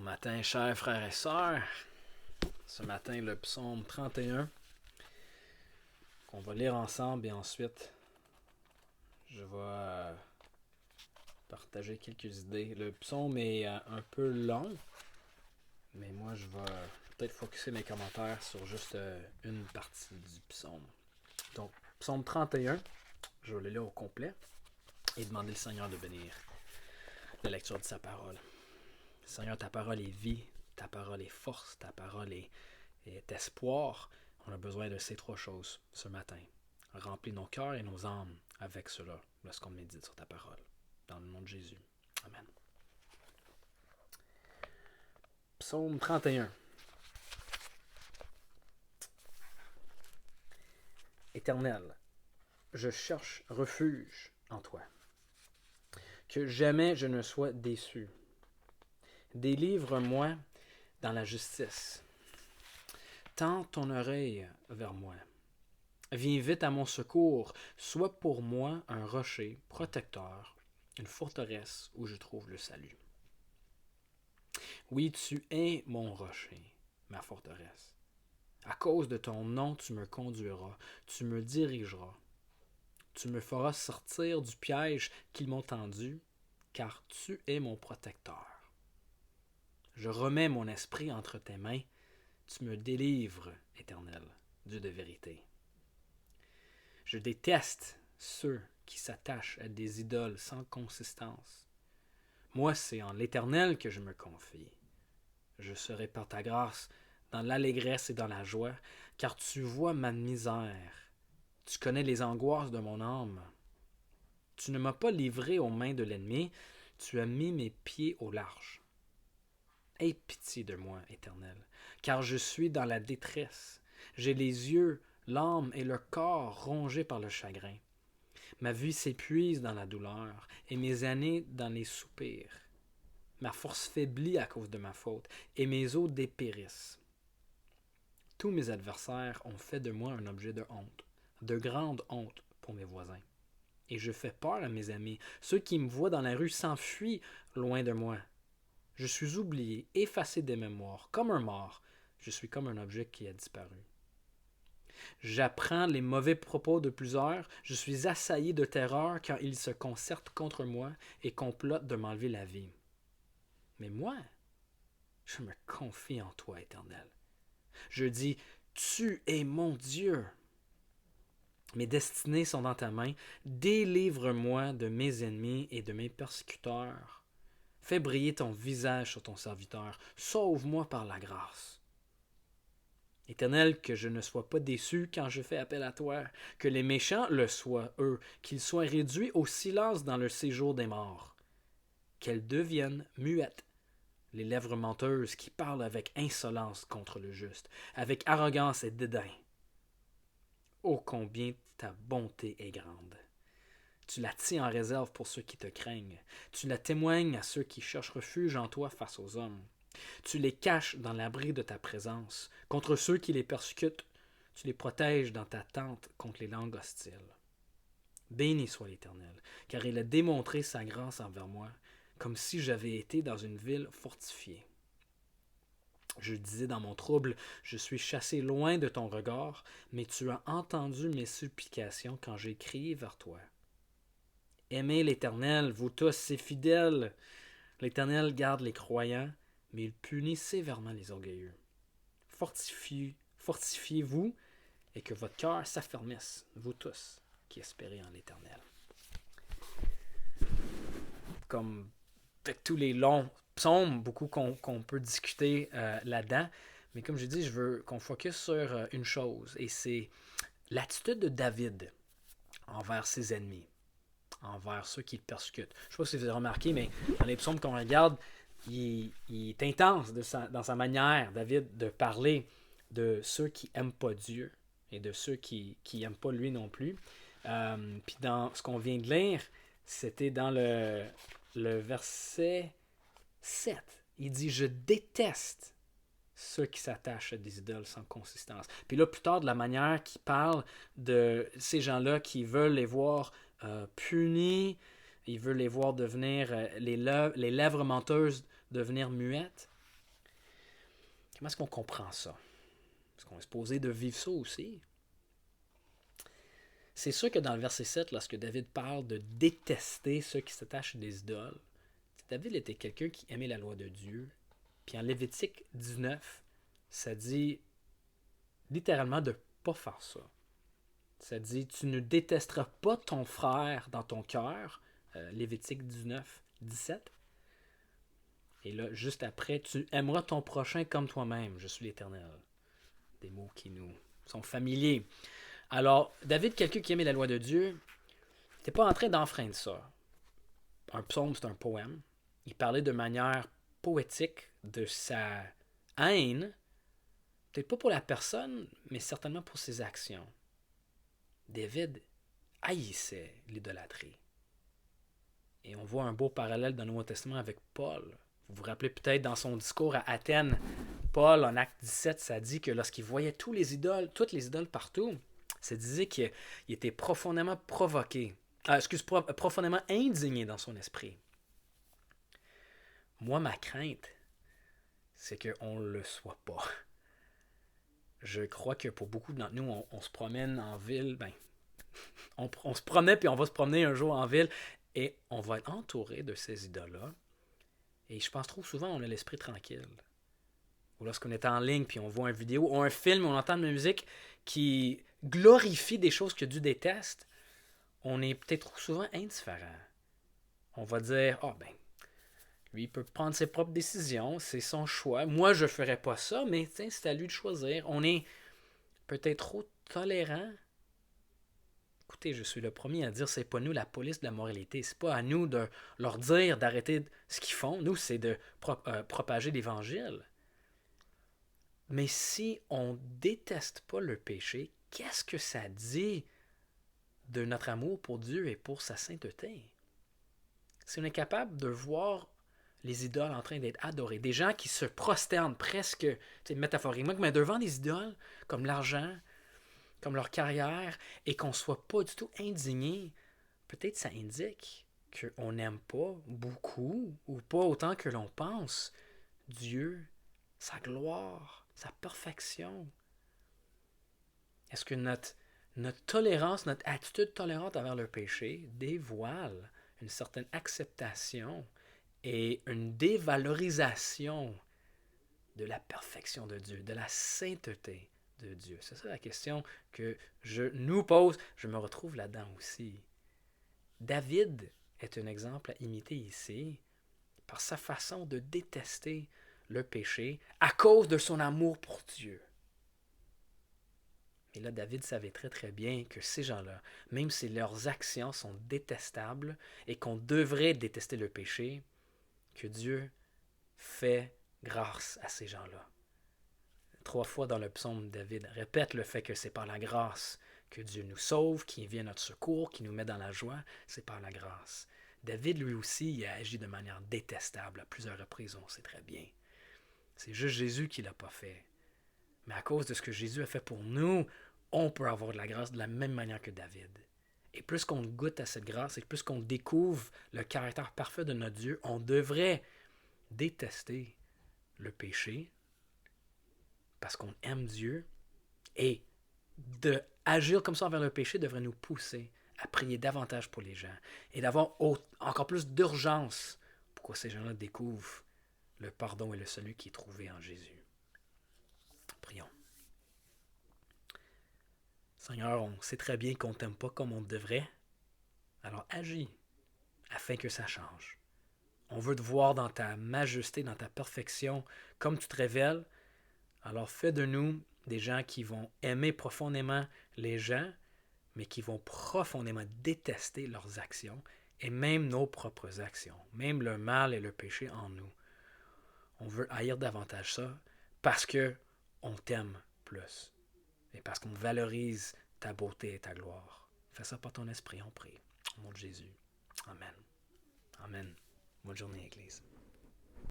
Bon matin, chers frères et sœurs. Ce matin, le psaume 31, qu'on va lire ensemble et ensuite, je vais partager quelques idées. Le psaume est un peu long, mais moi, je vais peut-être focusser mes commentaires sur juste une partie du psaume. Donc, psaume 31, je vais le lire au complet et demander au Seigneur de bénir la lecture de sa parole. Seigneur, ta parole est vie, ta parole est force, ta parole est espoir. On a besoin de ces trois choses ce matin. Remplis nos cœurs et nos âmes avec cela lorsqu'on médite sur ta parole. Dans le nom de Jésus. Amen. Psaume 31. Éternel, je cherche refuge en toi. Que jamais je ne sois déçu. Délivre-moi dans la justice. Tends ton oreille vers moi. Viens vite à mon secours. Sois pour moi un rocher protecteur, une forteresse où je trouve le salut. Oui, tu es mon rocher, ma forteresse. À cause de ton nom, tu me conduiras, tu me dirigeras. Tu me feras sortir du piège qu'ils m'ont tendu, car tu es mon protecteur. Je remets mon esprit entre tes mains. Tu me délivres, Éternel, Dieu de vérité. Je déteste ceux qui s'attachent à des idoles sans consistance. Moi, c'est en l'Éternel que je me confie. Je serai par ta grâce dans l'allégresse et dans la joie, car tu vois ma misère. Tu connais les angoisses de mon âme. Tu ne m'as pas livré aux mains de l'ennemi, tu as mis mes pieds au large. Aie pitié de moi, Éternel, car je suis dans la détresse. J'ai les yeux, l'âme et le corps rongés par le chagrin. Ma vie s'épuise dans la douleur et mes années dans les soupirs. Ma force faiblit à cause de ma faute et mes os dépérissent. Tous mes adversaires ont fait de moi un objet de honte, de grande honte pour mes voisins. Et je fais peur à mes amis. Ceux qui me voient dans la rue s'enfuient loin de moi. Je suis oublié, effacé des mémoires, comme un mort. Je suis comme un objet qui a disparu. J'apprends les mauvais propos de plusieurs. Je suis assailli de terreur car ils se concertent contre moi et complotent de m'enlever la vie. Mais moi, je me confie en toi, Éternel. Je dis, tu es mon Dieu. Mes destinées sont dans ta main. Délivre-moi de mes ennemis et de mes persécuteurs. Fais briller ton visage sur ton serviteur. Sauve-moi par la grâce. Éternel, que je ne sois pas déçu quand je fais appel à toi, que les méchants le soient, eux, qu'ils soient réduits au silence dans le séjour des morts, qu'elles deviennent muettes, les lèvres menteuses qui parlent avec insolence contre le juste, avec arrogance et dédain. Ô combien ta bonté est grande! Tu la tiens en réserve pour ceux qui te craignent. Tu la témoignes à ceux qui cherchent refuge en toi face aux hommes. Tu les caches dans l'abri de ta présence. Contre ceux qui les persécutent, tu les protèges dans ta tente contre les langues hostiles. Béni soit l'Éternel, car il a démontré sa grâce envers moi, comme si j'avais été dans une ville fortifiée. Je disais dans mon trouble, je suis chassé loin de ton regard, mais tu as entendu mes supplications quand j'ai crié vers toi. Aimez l'Éternel, vous tous, ses fidèles. L'Éternel garde les croyants, mais il punit sévèrement les orgueilleux. Fortifiez-vous et que votre cœur s'affermisse, vous tous qui espérez en l'Éternel. Comme avec tous les longs psaumes, beaucoup qu'on peut discuter là-dedans, mais comme je dis, je veux qu'on focus sur une chose, et c'est l'attitude de David envers ses ennemis, envers ceux qui le persécutent. Je ne sais pas si vous avez remarqué, mais dans les psaumes qu'on regarde, il est intense dans sa manière, David, de parler de ceux qui n'aiment pas Dieu et de ceux qui n'aiment pas lui non plus. Puis dans ce qu'on vient de lire, c'était dans le verset 7. Il dit « Je déteste ceux qui s'attachent à des idoles sans consistance. » Puis là, plus tard, de la manière qu'il parle de ces gens-là qui veulent les voir punis, il veut les voir devenir, les lèvres menteuses devenir muettes. Comment est-ce qu'on comprend ça? Est-ce qu'on est supposé de vivre ça aussi? C'est sûr que dans le verset 7, lorsque David parle de détester ceux qui s'attachent à des idoles, David était quelqu'un qui aimait la loi de Dieu. Puis en Lévitique 19, ça dit littéralement de ne pas faire ça. Ça dit, tu ne détesteras pas ton frère dans ton cœur. Lévitique 19, 17. Et là, juste après, tu aimeras ton prochain comme toi-même. Je suis l'Éternel. Des mots qui nous sont familiers. Alors, David, quelqu'un qui aimait la loi de Dieu, n'était pas en train d'enfreindre ça. Un psaume, c'est un poème. Il parlait de manière poétique de sa haine, peut-être pas pour la personne, mais certainement pour ses actions. David haïssait l'idolâtrie. Et on voit un beau parallèle dans le Nouveau Testament avec Paul. Vous vous rappelez peut-être dans son discours à Athènes, Paul, en Acte 17, ça dit que lorsqu'il voyait toutes les idoles partout, ça disait qu'il était profondément provoqué, profondément indigné dans son esprit. Moi, ma crainte, c'est qu'on ne le soit pas. Je crois que pour beaucoup d'entre nous, on se promène en ville, on se promenait puis on va se promener un jour en ville et on va être entouré de ces idoles-là. Et je pense trop souvent on a l'esprit tranquille. Ou lorsqu'on est en ligne puis on voit une vidéo ou un film, on entend de la musique qui glorifie des choses que Dieu déteste, on est peut-être trop souvent indifférent. On va dire, lui, il peut prendre ses propres décisions, c'est son choix. Moi, je ne ferais pas ça, mais c'est à lui de choisir. On est peut-être trop tolérant. Écoutez, je suis le premier à dire c'est pas nous la police de la moralité. C'est pas à nous de leur dire d'arrêter ce qu'ils font. Nous, c'est de propager l'Évangile. Mais si on déteste pas le péché, qu'est-ce que ça dit de notre amour pour Dieu et pour sa sainteté? Si on est capable de voir les idoles en train d'être adorées, des gens qui se prosternent presque, métaphoriquement, mais devant des idoles comme l'argent, comme leur carrière, et qu'on ne soit pas du tout indigné, peut-être ça indique qu'on n'aime pas beaucoup, ou pas autant que l'on pense, Dieu, sa gloire, sa perfection. Est-ce que notre tolérance, notre attitude tolérante envers le péché dévoile une certaine acceptation et une dévalorisation de la perfection de Dieu, de la sainteté de Dieu? C'est ça la question que je nous pose. Je me retrouve là-dedans aussi. David est un exemple à imiter ici par sa façon de détester le péché à cause de son amour pour Dieu. Et là, David savait très très bien que ces gens-là, même si leurs actions sont détestables et qu'on devrait détester le péché, que Dieu fait grâce à ces gens-là. 3 fois dans le psaume, David répète le fait que c'est par la grâce que Dieu nous sauve, qu'il vient à notre secours, qu'il nous met dans la joie. C'est par la grâce. David, lui aussi, il a agi de manière détestable à plusieurs reprises, on sait très bien. C'est juste Jésus qui ne l'a pas fait. Mais à cause de ce que Jésus a fait pour nous, on peut avoir de la grâce de la même manière que David. Et plus qu'on goûte à cette grâce et plus qu'on découvre le caractère parfait de notre Dieu, on devrait détester le péché parce qu'on aime Dieu, et d'agir comme ça envers le péché devrait nous pousser à prier davantage pour les gens et d'avoir encore plus d'urgence pour que ces gens-là découvrent le pardon et le salut qui est trouvé en Jésus. Prions. Seigneur, on sait très bien qu'on ne t'aime pas comme on devrait, alors agis afin que ça change. On veut te voir dans ta majesté, dans ta perfection, comme tu te révèles. Alors fais de nous des gens qui vont aimer profondément les gens, mais qui vont profondément détester leurs actions et même nos propres actions, même le mal et le péché en nous. On veut haïr davantage ça parce que on t'aime plus et parce qu'on valorise ta beauté et ta gloire. Fais ça par ton esprit, on prie. Au nom de Jésus. Amen. Amen. Bonne journée, Église.